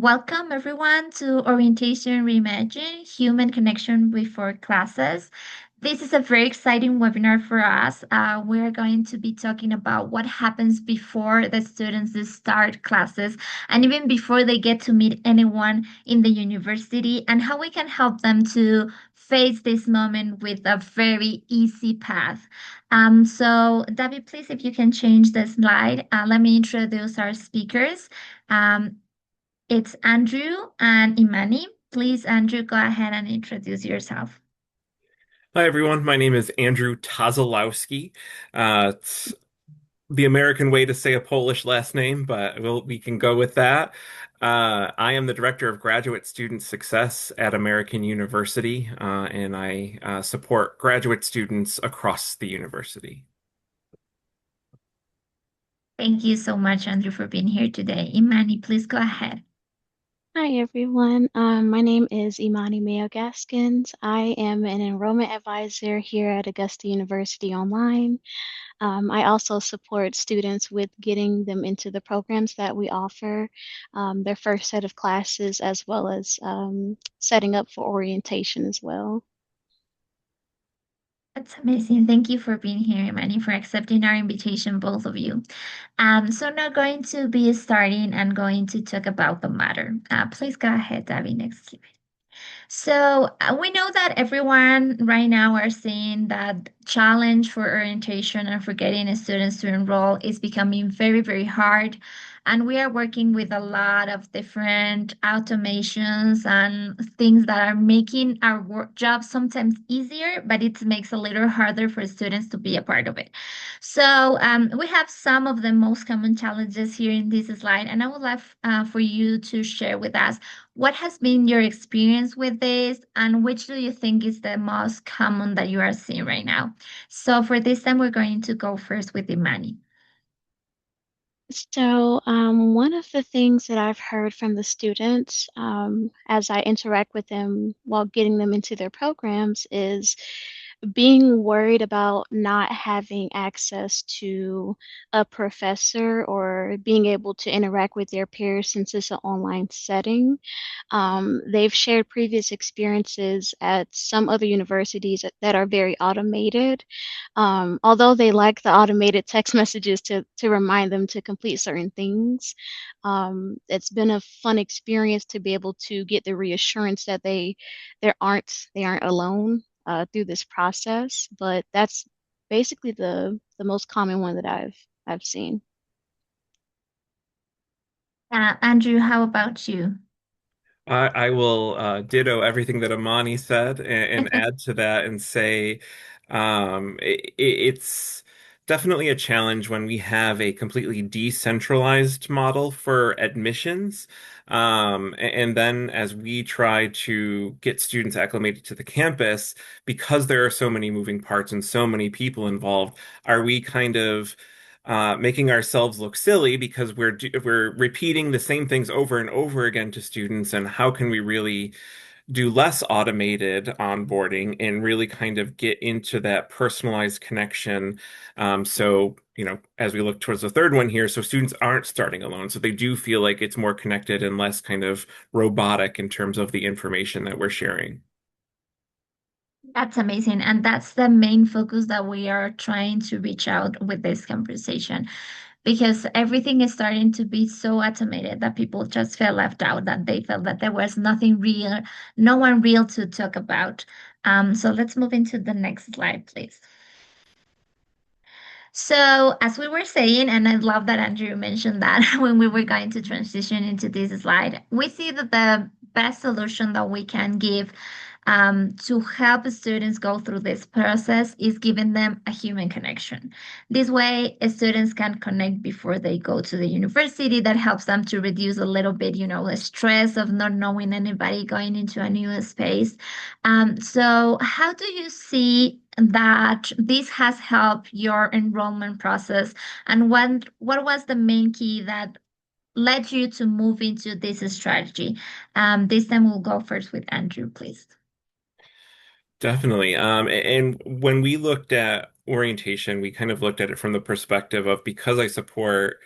Welcome everyone to Orientation Reimagined, Human Connection Before Classes. This is a very exciting webinar for us. We're going to be talking about what happens before the students start classes and even before they get to meet anyone in the university and how we can help them to face this moment with a very easy path. So, David, please, if you can change the slide, let me introduce our speakers. Um, it's Andrew and Imani. Please, Andrew, go ahead and introduce yourself. Hi, everyone. My name is Andrew Tazalowski. It's the American way to say a Polish last name, but we can go with that. I am the Director of Graduate Student Success at American University, and I support graduate students across the university. Thank you so much, Andrew, for being here today. Imani, please go ahead. Hi everyone. My name is Imani Mayo Gaskins. I am an enrollment advisor here at Augusta University Online. I also support students with getting them into the programs that we offer, their first set of classes, as well as setting up for orientation as well. That's amazing. Thank you for being here, Imani, for accepting our invitation, both of you. So now going to be starting and going to talk about the matter. Please go ahead, David, next slide. So we know that everyone right now are seeing that challenge for orientation and for getting students to enroll is becoming very, very hard. And we are working with a lot of different automations and things that are making our work job sometimes easier, but it makes a little harder for students to be a part of it. So we have some of the most common challenges here in this slide, and I would love for you to share with us what has been your experience with this, and which do you think is the most common that you are seeing right now? So for this time, we're going to go first with Imani. One of the things that I've heard from the students as I interact with them while getting them into their programs is being worried about not having access to a professor or being able to interact with their peers since it's an online setting. They've shared previous experiences at some other universities that are very automated. Although they like the automated text messages to remind them to complete certain things, it's been a fun experience to be able to get the reassurance that they aren't alone through this process. But that's basically the most common one that I've seen. Andrew, how about you? I will ditto everything that Amani said and add to that and say it's definitely a challenge when we have a completely decentralized model for admissions. And then as we try to get students acclimated to the campus, because there are so many moving parts and so many people involved, are we kind of making ourselves look silly because we're repeating the same things over and over again to students, and how can we really do less automated onboarding and really kind of get into that personalized connection. So, as we look towards the third one here, so students aren't starting alone, so they do feel like it's more connected and less kind of robotic in terms of the information that we're sharing. That's amazing. And that's the main focus that we are trying to reach out with this conversation because everything is starting to be so automated that people just feel left out, that they felt that there was nothing real, no one real to talk about. So let's move into the next slide, please. So, as we were saying, and I love that Andrew mentioned that when we were going to transition into this slide, we see that the best solution that we can give to help students go through this process is giving them a human connection. This way, students can connect before they go to the university. That helps them to reduce a little bit, the stress of not knowing anybody going into a new space. So, how do you see that this has helped your enrollment process, and what was the main key that led you to move into this strategy? This time we'll go first with Andrew, please. Definitely. And when we looked at orientation, we kind of looked at it from the perspective of, because I support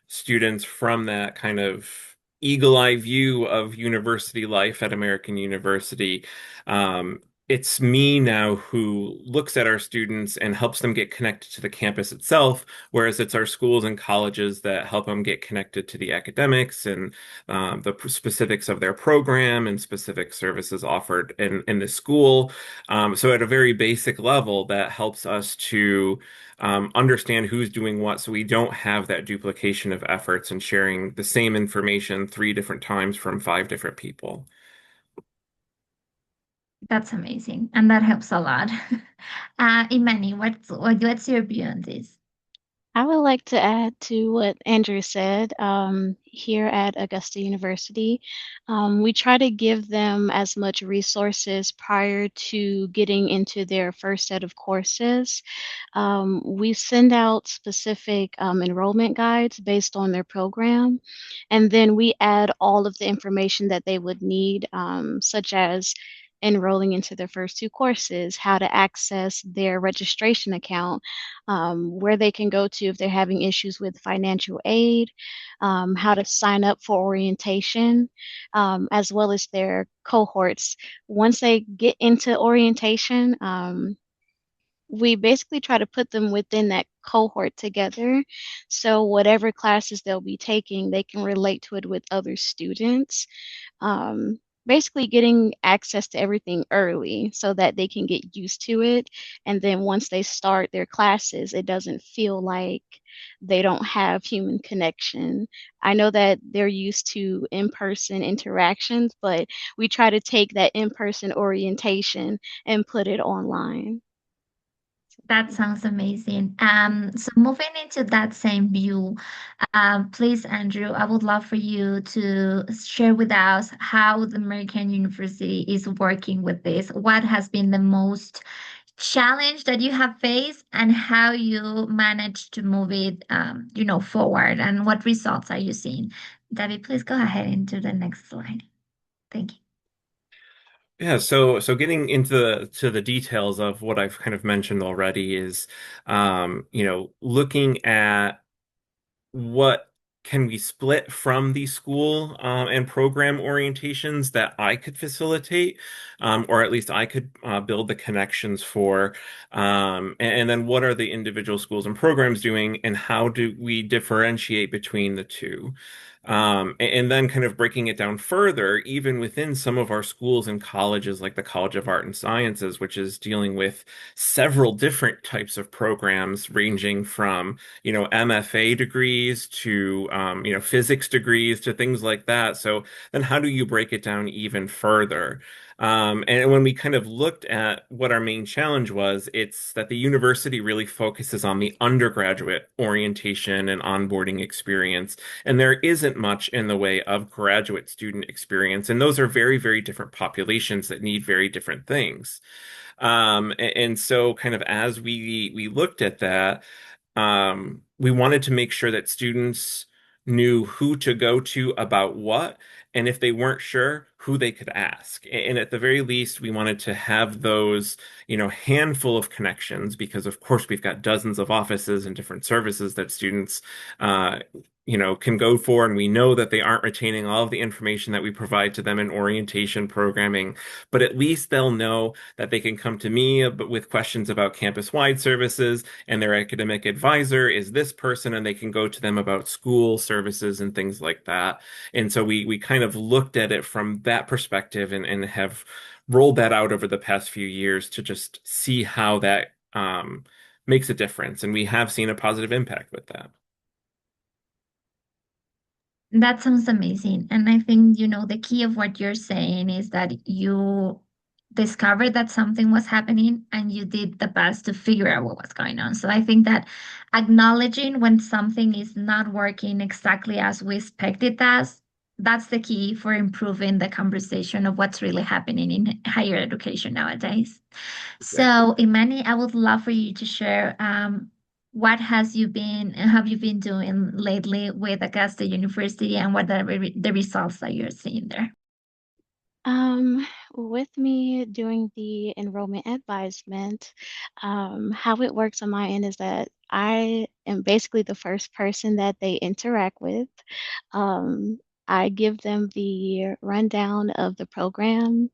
students from that kind of eagle eye view of university life at American University. Um, it's me now who looks at our students and helps them get connected to the campus itself, whereas it's our schools and colleges that help them get connected to the academics and the specifics of their program and specific services offered in the school. So at a very basic level, that helps us to understand who's doing what so we don't have that duplication of efforts and sharing the same information 3 different times from 5 different people. That's amazing, and that helps a lot. Imani, what's your view on this? I would like to add to what Andrew said. Here at Augusta University, we try to give them as much resources prior to getting into their first set of courses. We send out specific enrollment guides based on their program, and then we add all of the information that they would need, such as enrolling into their first 2 courses, how to access their registration account, where they can go to if they're having issues with financial aid, how to sign up for orientation, as well as their cohorts. Once they get into orientation, we basically try to put them within that cohort together. So whatever classes they'll be taking, they can relate to it with other students. Um, Basically getting access to everything early so that they can get used to it. And then once they start their classes, it doesn't feel like they don't have human connection. I know that they're used to in-person interactions, but we try to take that in-person orientation and put it online. That sounds amazing. So moving into that same view, please, Andrew, I would love for you to share with us how the American University is working with this. What has been the most challenge that you have faced, and how you managed to move it, forward, and what results are you seeing? David, please go ahead into the next slide. Thank you. Yeah, so getting into the details of what I've kind of mentioned already is, looking at what can we split from the school and program orientations that I could facilitate, or at least I could build the connections for, and then what are the individual schools and programs doing, and how do we differentiate between the two? And then kind of breaking it down further, even within some of our schools and colleges, like the College of Art and Sciences, which is dealing with several different types of programs, ranging from MFA degrees to, physics degrees to things like that. So then how do you break it down even further? And when we kind of looked at what our main challenge was, it's that the university really focuses on the undergraduate orientation and onboarding experience, and there isn't much in the way of graduate student experience. And those are very, very different populations that need very different things. And so kind of as we looked at that, we wanted to make sure that students knew who to go to about what, and if they weren't sure, who they could ask. And at the very least, we wanted to have those, handful of connections, because of course we've got dozens of offices and different services that students, uh, can go for, and we know that they aren't retaining all of the information that we provide to them in orientation programming, but at least they'll know that they can come to me but with questions about campus-wide services, and their academic advisor is this person, and they can go to them about school services and things like that. And so we kind of looked at it from that perspective, and have rolled that out over the past few years to just see how that makes a difference. And we have seen a positive impact with that. That sounds amazing. And I think, the key of what you're saying is that you discovered that something was happening and you did the best to figure out what was going on. So I think that acknowledging when something is not working exactly as we expect it does, that's the key for improving the conversation of what's really happening in higher education nowadays. Exactly. So, Imani, I would love for you to share, what have you been doing lately with Augusta University, and what are the results that you're seeing there? With me doing the enrollment advisement, how it works on my end is that I am basically the first person that they interact with. Um, I give them the rundown of the program,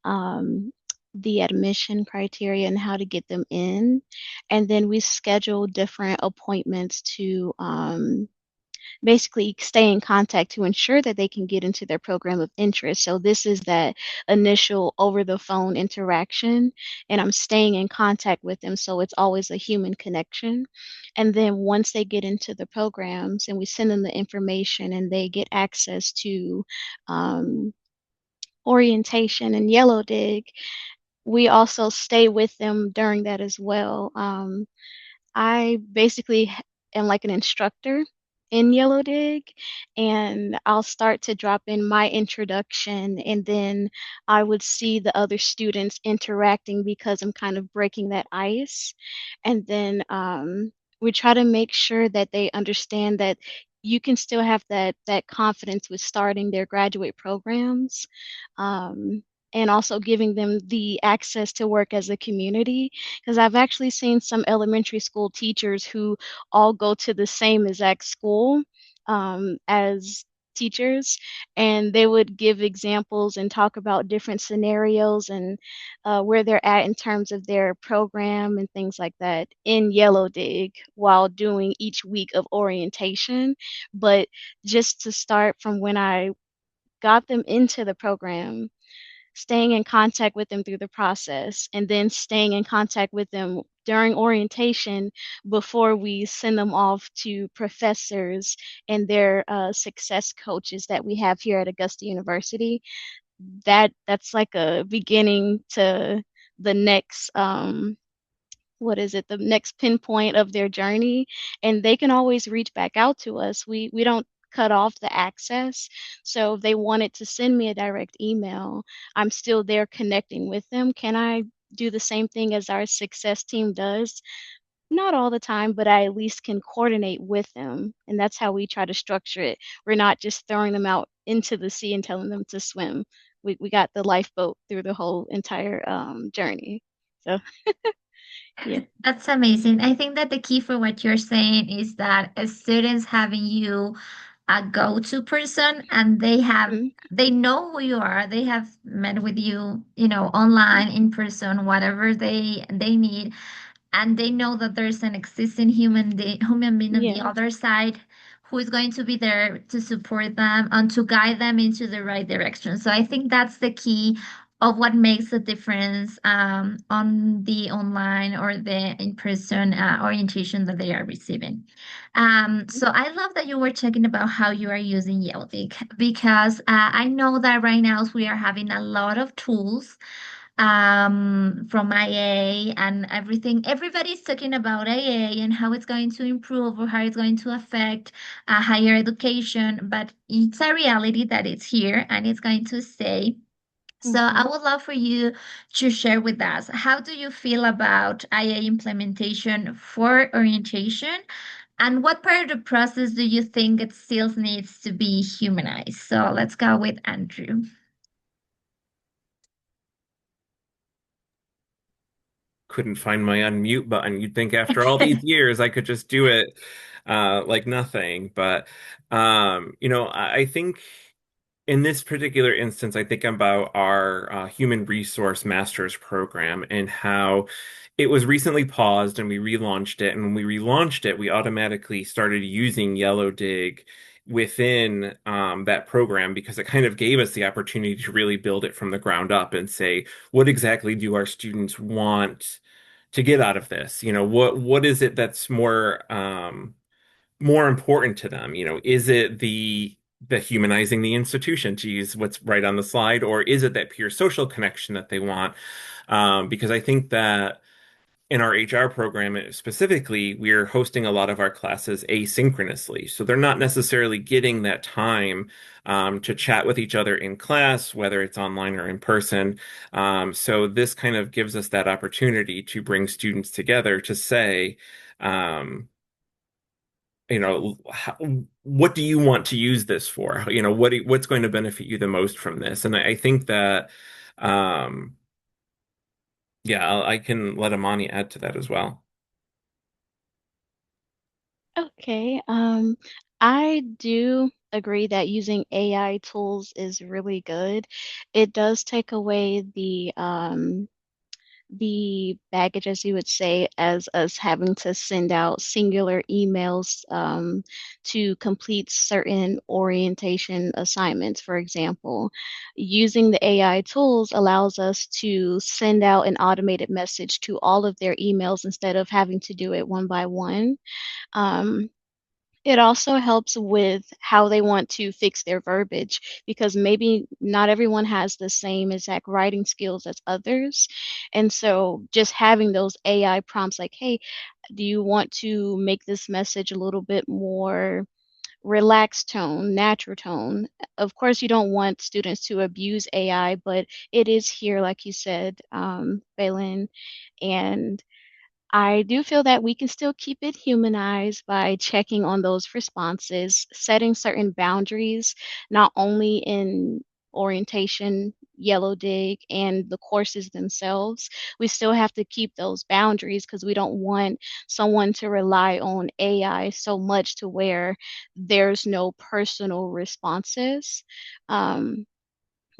um, the admission criteria and how to get them in. And then we schedule different appointments to basically stay in contact to ensure that they can get into their program of interest. So this is that initial over the phone interaction, and I'm staying in contact with them. So it's always a human connection. And then once they get into the programs and we send them the information and they get access to um, orientation and yellow dig, we also stay with them during that as well. I basically am like an instructor in Yellow Dig, and I'll start to drop in my introduction, and then I would see the other students interacting because I'm kind of breaking that ice. And then we try to make sure that they understand that you can still have that confidence with starting their graduate programs. Um, and also giving them the access to work as a community because I've actually seen some elementary school teachers who all go to the same exact school as teachers, and they would give examples and talk about different scenarios and where they're at in terms of their program and things like that in Yellow Dig while doing each week of orientation. But just to start from when I got them into the program, staying in contact with them through the process, and then staying in contact with them during orientation before we send them off to professors and their success coaches that we have here at Augusta University. That's like a beginning to the next what is it, the next pinpoint of their journey, and they can always reach back out to us. We don't cut off the access. So if they wanted to send me a direct email, I'm still there connecting with them. Can I do the same thing as our success team does? Not all the time, but I at least can coordinate with them. And that's how we try to structure it. We're not just throwing them out into the sea and telling them to swim. We got the lifeboat through the whole entire journey. So yeah. That's amazing. I think that the key for what you're saying is that as students having you a go-to person and Mhm. they know who you are. They have met with you, online, in person, whatever they need, and they know that there's an existing human being on the Yeah. other side who is going to be there to support them and to guide them into the right direction. So I think that's the key of what makes a difference on the online or the in-person orientation that they are receiving. So I love that you were talking about how you are using Yeldic because I know that right now we are having a lot of tools from IA and everything. Everybody's talking about IA and how it's going to improve or how it's going to affect higher education, but it's a reality that it's here and it's going to stay. So I Hmm. would love for you to share with us, how do you feel about IA implementation for orientation? And what part of the process do you think it still needs to be humanized? So let's go with Andrew. Couldn't find my unmute button. You'd think after all these years I could just do it like nothing. But I think in this particular instance, I think about our human resource master's program and how it was recently paused and we relaunched it. And when we relaunched it, we automatically started using Yellow Dig within that program because it kind of gave us the opportunity to really build it from the ground up and say, what exactly do our students want to get out of this? What is it that's more important to them? Is it the humanizing the institution, to use what's right on the slide, or is it that pure social connection that they want? Because I think that in our HR program specifically, we're hosting a lot of our classes asynchronously. So they're not necessarily getting that time to chat with each other in class, whether it's online or in person. So this kind of gives us that opportunity to bring students together to say, um, what do you want to use this for? What's going to benefit you the most from this? And I think that, um, yeah, I can let Amani add to that as well. Okay. I do agree that using AI tools is really good. It does take away the baggage, as you would say, as us having to send out singular emails to complete certain orientation assignments, for example. Using the AI tools allows us to send out an automated message to all of their emails instead of having to do it one by one. Um, it also helps with how they want to fix their verbiage because maybe not everyone has the same exact writing skills as others. And so just having those AI prompts like, hey, do you want to make this message a little bit more relaxed tone, natural tone? Of course, you don't want students to abuse AI, but it is here, like you said, Phelan, and I do feel that we can still keep it humanized by checking on those responses, setting certain boundaries, not only in orientation, yellow dig, and the courses themselves. We still have to keep those boundaries because we don't want someone to rely on AI so much to where there's no personal responses. Um,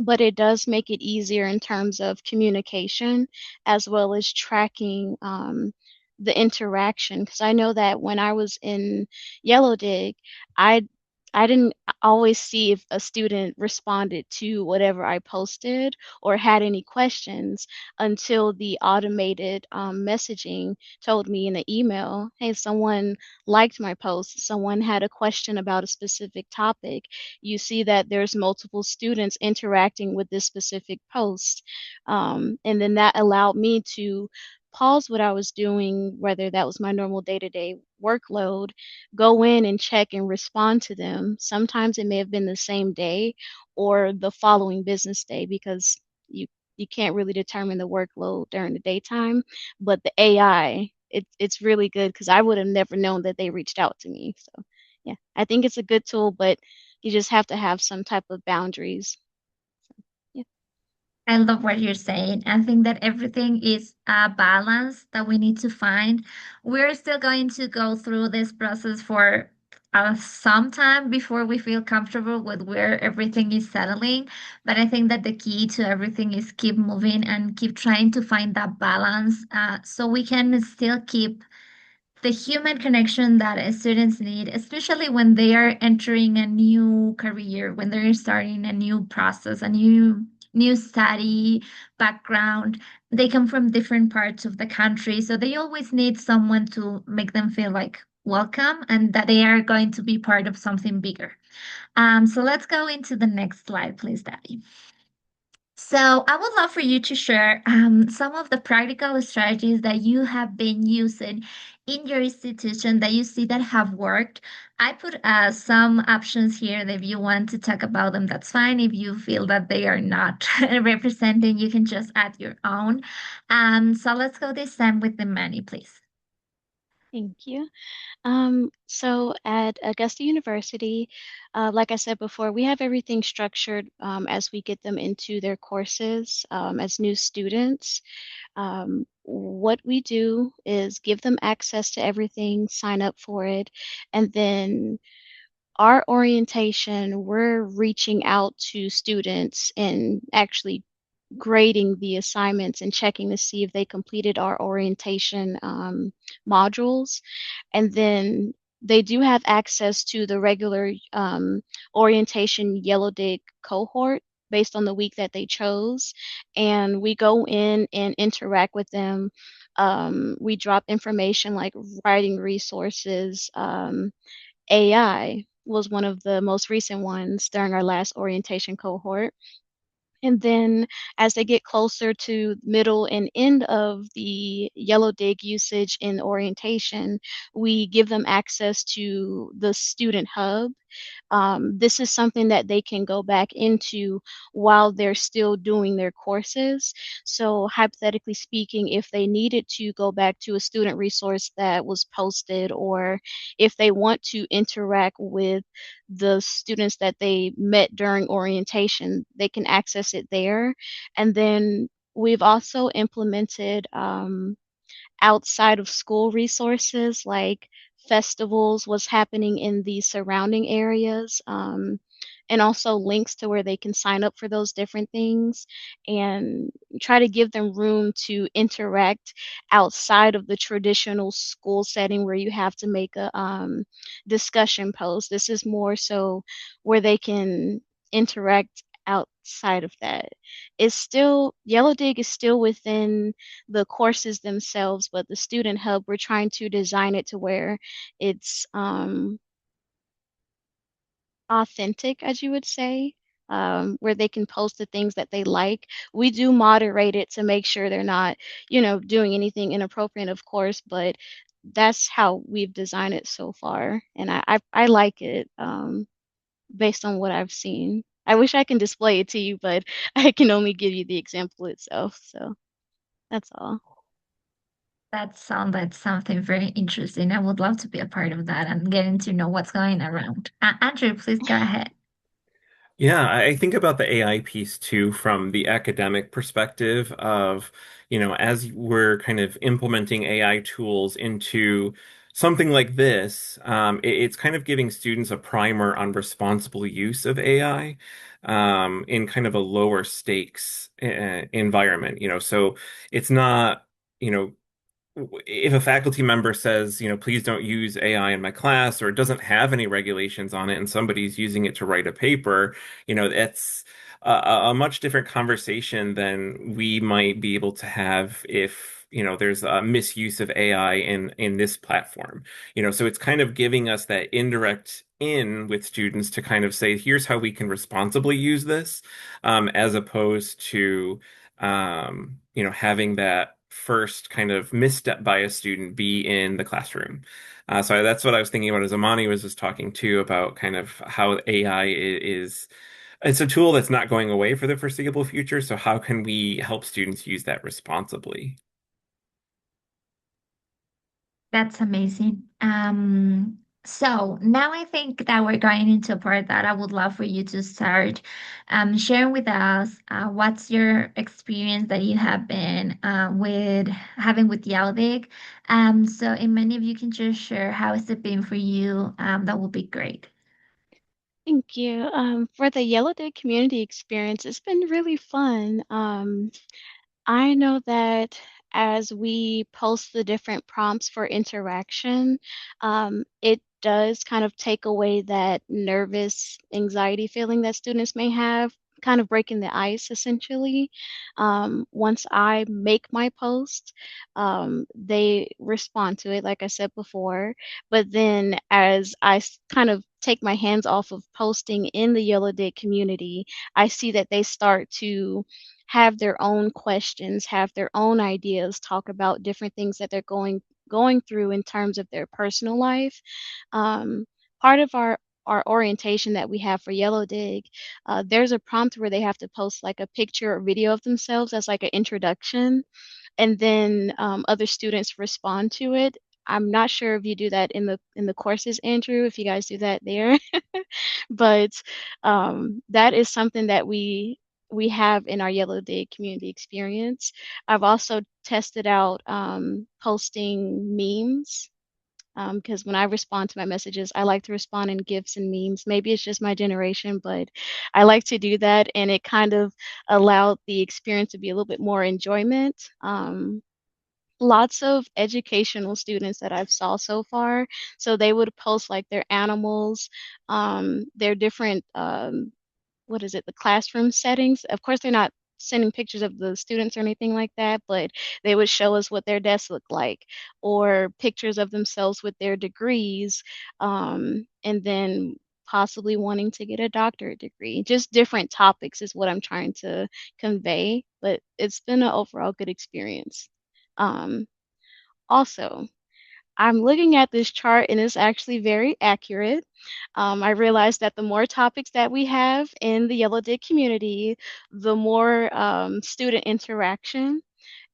but it does make it easier in terms of communication as well as tracking the interaction. Because I know that when I was in Yellow Dig, I I didn't always see if a student responded to whatever I posted or had any questions until the automated messaging told me in the email, hey, someone liked my post, someone had a question about a specific topic. You see that there's multiple students interacting with this specific post. And then that allowed me to pause what I was doing, whether that was my normal day-to-day workload, go in and check and respond to them. Sometimes it may have been the same day or the following business day because you can't really determine the workload during the daytime. But the AI, it's really good because I would have never known that they reached out to me. So yeah, I think it's a good tool, but you just have to have some type of boundaries. Yeah. I love what you're saying. I think that everything is a balance that we need to find. We're still going to go through this process for some time before we feel comfortable with where everything is settling. But I think that the key to everything is keep moving and keep trying to find that balance so we can still keep the human connection that students need, especially when they are entering a new career, when they're starting a new process, a new study background. They come from different parts of the country, so they always need someone to make them feel like welcome and that they are going to be part of something bigger. So let's go into the next slide, please, Debbie. So I would love for you to share some of the practical strategies that you have been using in your institution that you see that have worked. I put some options here that if you want to talk about them, that's fine. If you feel that they are not representing, you can just add your own. So let's go this time with the money, please. Thank you. So at Augusta University, like I said before, we have everything structured as we get them into their courses as new students. What we do is give them access to everything, sign up for it, and then our orientation, we're reaching out to students and actually grading the assignments and checking to see if they completed our orientation modules. And then they do have access to the regular orientation Yellow Dig cohort based on the week that they chose. And we go in and interact with them. We drop information like writing resources. AI was one of the most recent ones during our last orientation cohort. And then as they get closer to middle and end of the yellow dig usage in orientation, we give them access to the student hub. This is something that they can go back into while they're still doing their courses. So, hypothetically speaking, if they needed to go back to a student resource that was posted, or if they want to interact with the students that they met during orientation, they can access it there. And then we've also implemented outside of school resources like festivals, what's happening in the surrounding areas, and also links to where they can sign up for those different things and try to give them room to interact outside of the traditional school setting where you have to make a discussion post. This is more so where they can interact outside of that. It's still, Yellow Dig is still within the courses themselves, but the Student Hub, we're trying to design it to where it's authentic, as you would say, where they can post the things that they like. We do moderate it to make sure they're not, doing anything inappropriate, of course, but that's how we've designed it so far, and I like it based on what I've seen. I wish I can display it to you, but I can only give you the example itself. So that's all. That sounded something very interesting. I would love to be a part of that and getting to know what's going around. Andrew, please go ahead. Yeah, I think about the AI piece too from the academic perspective of, as we're kind of implementing AI tools into something like this, it's kind of giving students a primer on responsible use of AI, in kind of a lower stakes environment, so it's not, you know, if a faculty member says, please don't use AI in my class, or it doesn't have any regulations on it, and somebody's using it to write a paper, that's a much different conversation than we might be able to have if, there's a misuse of AI in this platform. So it's kind of giving us that indirect in with students to kind of say, here's how we can responsibly use this, as opposed to having that first kind of misstep by a student be in the classroom. So that's what I was thinking about as Amani was just talking too about kind of how AI is, it's a tool that's not going away for the foreseeable future. So how can we help students use that responsibly? That's amazing. So now I think that we're going into a part that I would love for you to start sharing with us what's your experience that you have been with having with Yaldic. So if many of you can just share how has it been for you, that would be great. Thank you. For the Yellow Day community experience, it's been really fun. I know that as we post the different prompts for interaction, it does kind of take away that nervous anxiety feeling that students may have, kind of breaking the ice essentially. Once I make my post, they respond to it, like I said before. But then as kind of take my hands off of posting in the Yellow Day community, I see that they start to have their own questions, have their own ideas, talk about different things that they're going through in terms of their personal life. Um, Part of our orientation that we have for Yellow Dig, there's a prompt where they have to post like a picture or video of themselves as like an introduction, and then other students respond to it. I'm not sure if you do that in the courses, Andrew, if you guys do that there. But that is something that we have in our Yellow Day community experience. I've also tested out posting memes because when I respond to my messages, I like to respond in GIFs and memes. Maybe it's just my generation, but I like to do that, and it kind of allowed the experience to be a little bit more enjoyment. Lots of educational students that I've saw so far. So they would post like their animals, their different what is it, the classroom settings. Of course, they're not sending pictures of the students or anything like that, but they would show us what their desks look like or pictures of themselves with their degrees, and then possibly wanting to get a doctorate degree. Just different topics is what I'm trying to convey, but it's been an overall good experience. Um, Also, I'm looking at this chart and it's actually very accurate. I realized that the more topics that we have in the Yellow Dig community, the more student interaction.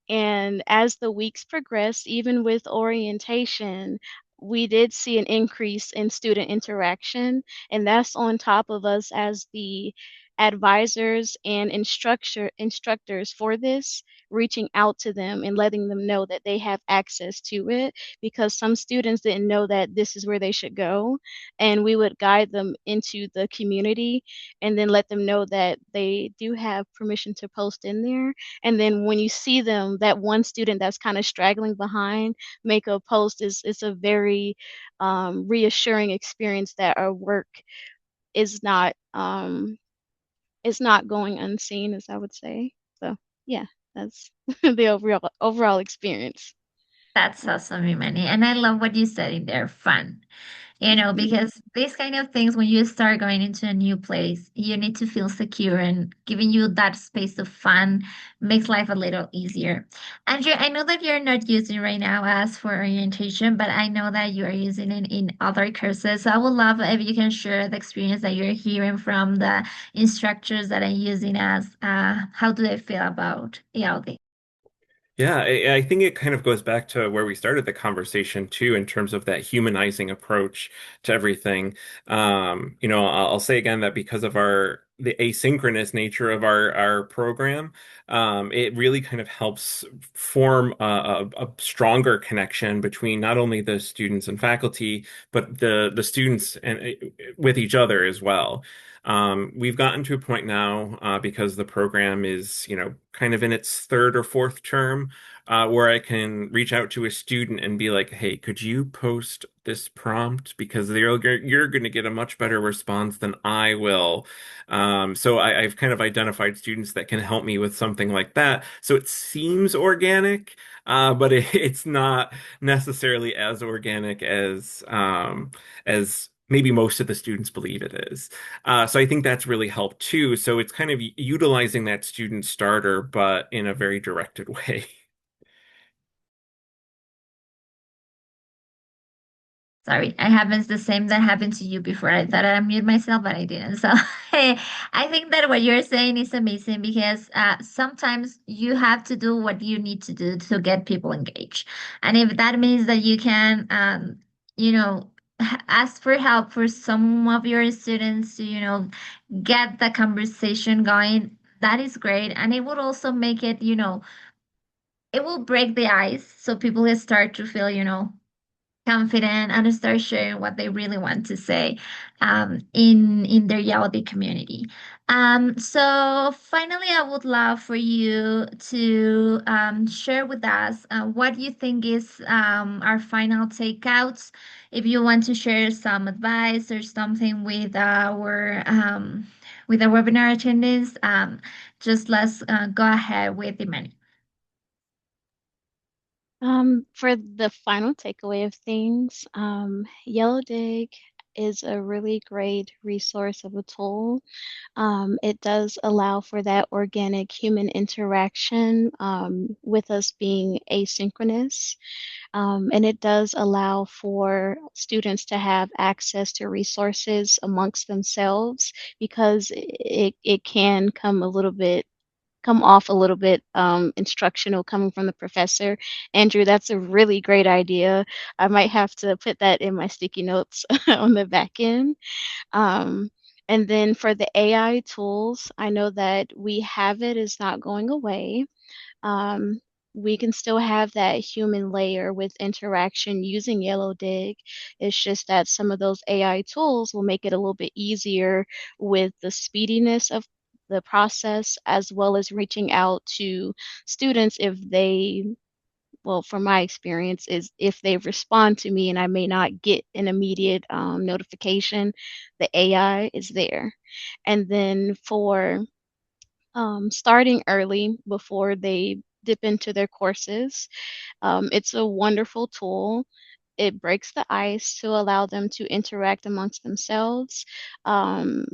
And as the weeks progressed, even with orientation, we did see an increase in student interaction. And that's on top of us as the advisors and instructors for this reaching out to them and letting them know that they have access to it, because some students didn't know that this is where they should go, and we would guide them into the community and then let them know that they do have permission to post in there. And then when you see them, that one student that's kind of straggling behind make a post, is a very reassuring experience that our work is not going unseen, as I would say. So yeah, that's the overall experience. That's awesome, Imani. And I love what you said in there, fun. Because these kind of things, when you start going into a new place, you need to feel secure, and giving you that space of fun makes life a little easier. Andrew, I know that you're not using right now as for orientation, but I know that you are using it in other courses. So I would love if you can share the experience that you're hearing from the instructors that are using as how do they feel about ELD? Yeah, I think it kind of goes back to where we started the conversation too, in terms of that humanizing approach to everything. I'll say again that because of the asynchronous nature of our program, it really kind of helps form a stronger connection between not only the students and faculty, but the students and with each other as well. We've gotten to a point now, because the program is, kind of in its third or fourth term, where I can reach out to a student and be like, "Hey, could you post this prompt? Because you're going to get a much better response than I will." So I've kind of identified students that can help me with something like that. So it seems organic, but it's not necessarily as organic as maybe most of the students believe it is. So I think that's really helped too. So it's kind of utilizing that student starter, but in a very directed way. Sorry, I happens the same that happened to you before. I thought I mute myself, but I didn't. So hey, I think that what you're saying is amazing because sometimes you have to do what you need to do to get people engaged. And if that means that you can, you know, ask for help for some of your students to, get the conversation going, that is great. And it would also make it, it will break the ice so people will start to feel, confident and start sharing what they really want to say in their Yahudi community. So finally, I would love for you to share with us what you think is our final takeouts. If you want to share some advice or something with our webinar attendees, just let's go ahead with the menu. For the final takeaway of things, Yellow Dig is a really great resource of a tool. It does allow for that organic human interaction, with us being asynchronous. And it does allow for students to have access to resources amongst themselves, because it can come off a little bit instructional coming from the professor. Andrew, that's a really great idea. I might have to put that in my sticky notes on the back end. Um, and then for the AI tools, I know that we have it is not going away. Um, we can still have that human layer with interaction using Yellow Dig. It's just that some of those AI tools will make it a little bit easier with the speediness of the process, as well as reaching out to students if they, well, from my experience, is if they respond to me and I may not get an immediate notification, the AI is there. And then for starting early before they dip into their courses, it's a wonderful tool. It breaks the ice to allow them to interact amongst themselves. Um,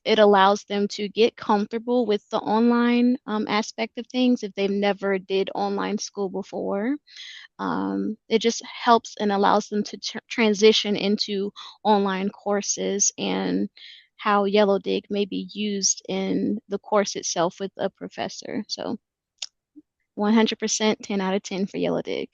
it allows them to get comfortable with the online aspect of things if they've never did online school before. It just helps and allows them to transition into online courses and how Yellow Dig may be used in the course itself with a professor. So 100% 10 out of 10 for Yellow Dig.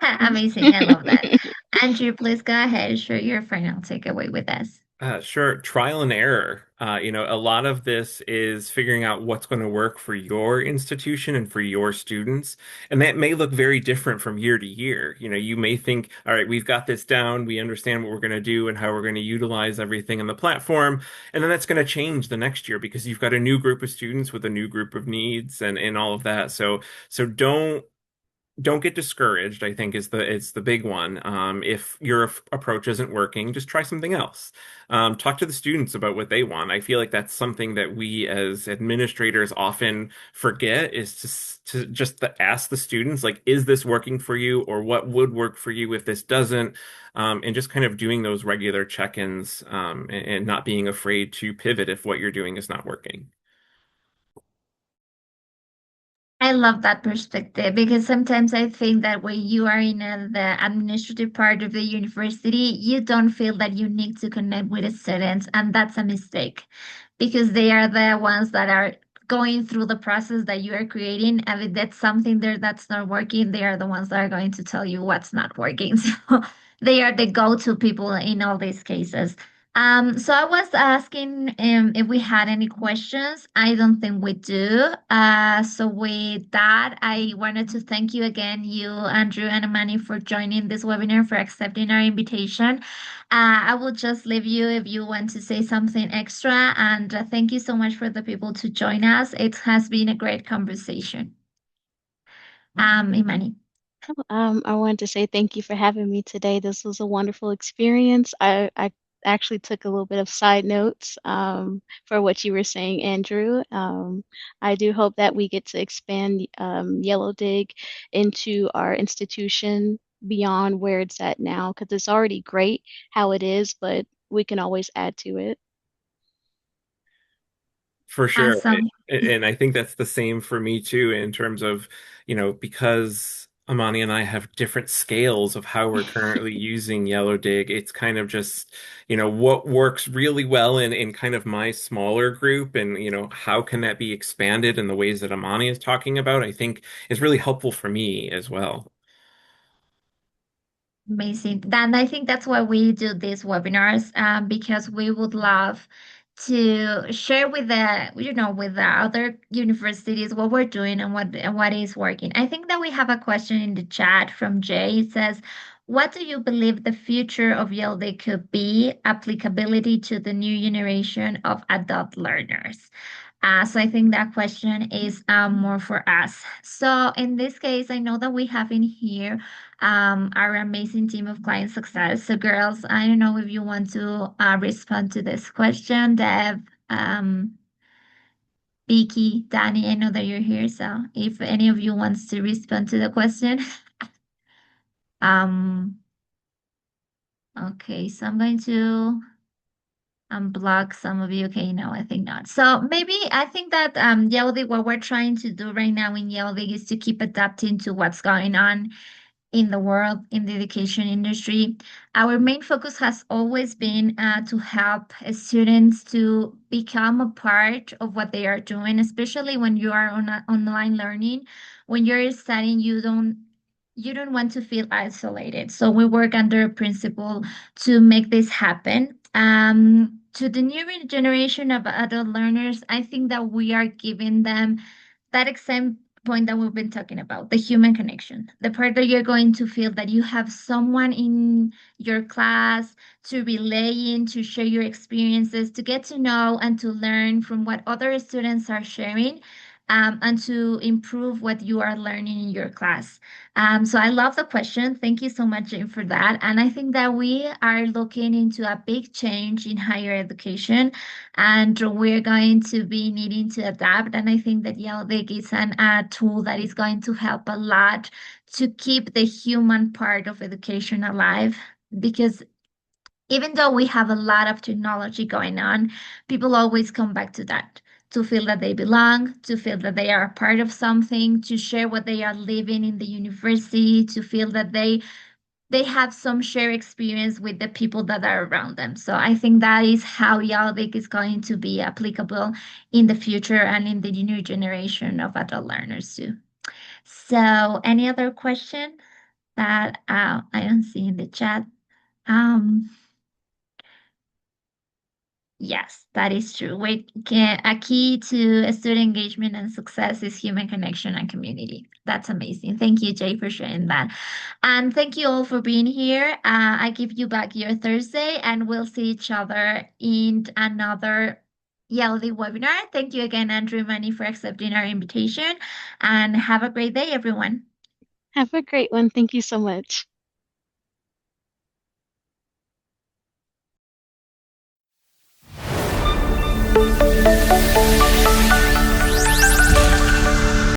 Amazing. I love that. Andrew, please go ahead. Share your final takeaway with us. Sure. Trial and error. A lot of this is figuring out what's going to work for your institution and for your students. And that may look very different from year to year. You may think, all right, we've got this down. We understand what we're going to do and how we're going to utilize everything in the platform. And then that's going to change the next year because you've got a new group of students with a new group of needs and all of that. So don't get discouraged, I think is the big one. If your approach isn't working, just try something else. Talk to the students about what they want. I feel like that's something that we as administrators often forget is to just ask the students, like, is this working for you, or what would work for you if this doesn't? And just kind of doing those regular check-ins, and not being afraid to pivot if what you're doing is not working. I love that perspective because sometimes I think that when you are in the administrative part of the university, you don't feel that you need to connect with the students, and that's a mistake because they are the ones that are going through the process that you are creating. And if that's something there that's not working, they are the ones that are going to tell you what's not working. So they are the go-to people in all these cases. So I was asking if we had any questions. I don't think we do. So with that, I wanted to thank you again, you, Andrew and Amani, for joining this webinar, for accepting our invitation. I will just leave you if you want to say something extra. And thank you so much for the people to join us. It has been a great conversation. Imani. I wanted to say thank you for having me today. This was a wonderful experience. I actually took a little bit of side notes for what you were saying, Andrew. I do hope that we get to expand Yellow Dig into our institution beyond where it's at now, because it's already great how it is, but we can always add to it. For sure. Awesome. And I think that's the same for me too, in terms of, because Amani and I have different scales of how we're currently using Yellow Dig. It's kind of just, what works really well in kind of my smaller group, and, how can that be expanded in the ways that Amani is talking about, I think is really helpful for me as well. Amazing. And I think that's why we do these webinars, because we would love to share with with the other universities what we're doing and what is working. I think that we have a question in the chat from Jay. It says, what do you believe the future of Yale could be, applicability to the new generation of adult learners? So I think that question is more for us. So in this case, I know that we have in here our amazing team of client success. So girls, I don't know if you want to respond to this question. Deb, Vicky, Danny, I know that you're here. So if any of you wants to respond to the question, um, okay. So I'm going to unblock some of you. Okay, no, I think not. So maybe I think that Yeldig, what we're trying to do right now in Yeldig is to keep adapting to what's going on in the world in the education industry. Our main focus has always been to help students to become a part of what they are doing, especially when you are on online learning. When you're studying, you don't want to feel isolated. So we work under a principle to make this happen. To the new generation of adult learners, I think that we are giving them that same point that we've been talking about, the human connection, the part that you're going to feel that you have someone in your class to relay in, to share your experiences, to get to know and to learn from what other students are sharing. And to improve what you are learning in your class. So I love the question. Thank you so much, Jane, for that. And I think that we are looking into a big change in higher education, and we're going to be needing to adapt. And I think that Yeldic is a tool that is going to help a lot to keep the human part of education alive. Because even though we have a lot of technology going on, people always come back to that, to feel that they belong, to feel that they are a part of something, to share what they are living in the university, to feel that they have some shared experience with the people that are around them. So I think that is how Yaldic is going to be applicable in the future and in the new generation of adult learners too. So any other question that I don't see in the chat? Um, Yes, that is true. A key to student engagement and success is human connection and community. That's amazing. Thank you, Jay, for sharing that. And thank you all for being here. I give you back your Thursday, and we'll see each other in another Yeldy webinar. Thank you again, Andrew and Manny, for accepting our invitation. And have a great day, everyone. Have a great one. Thank you so much.